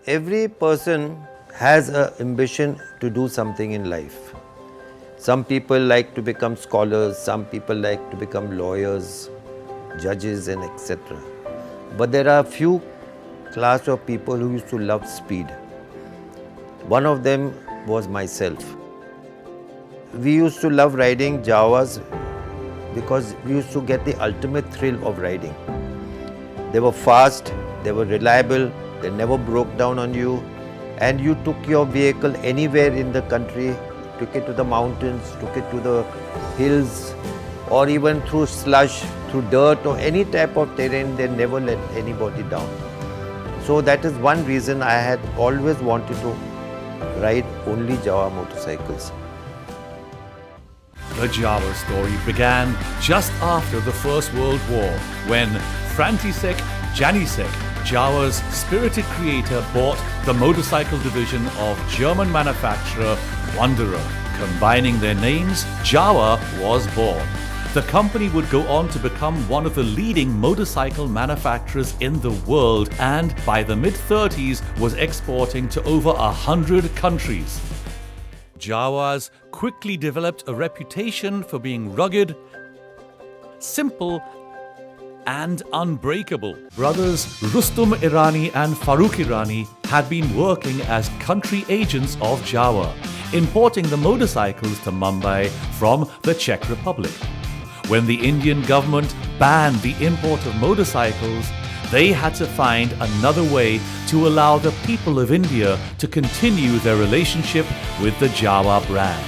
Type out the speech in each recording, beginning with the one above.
Every person has an ambition to do something in life. Some people like to become scholars, some people like to become lawyers, judges and etc. But there are a few class of people who used to love speed. One of them was myself. We used to love riding Jawas because we used to get the ultimate thrill of riding. They were fast, they were reliable, they never broke down on you, and you took your vehicle anywhere in the country, took it to the mountains, took it to the hills, or even through slush, through dirt or any type of terrain. They never let anybody down. So that is one reason I had always wanted to ride only Jawa motorcycles. The Jawa story began just after the First World War, when František Janíček, Jawa's spirited creator, bought the motorcycle division of German manufacturer Wanderer. Combining their names, Jawa was born. The company would go on to become one of the leading motorcycle manufacturers in the world, and by the mid-30s was exporting to over 100 countries. Jawas quickly developed a reputation for being rugged, simple, and unbreakable. Brothers Rustum Irani and Farooq Irani had been working as country agents of Jawa, importing the motorcycles to Mumbai from the Czech Republic. When the Indian government banned the import of motorcycles, they had to find another way to allow the people of India to continue their relationship with the Jawa brand.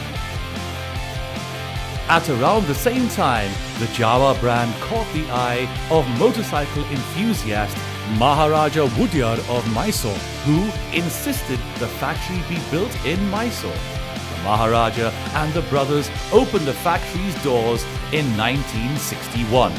At around the same time, the Jawa brand caught the eye of motorcycle enthusiast Maharaja Woodyard of Mysore, who insisted the factory be built in Mysore. The Maharaja and the brothers opened the factory's doors in 1961.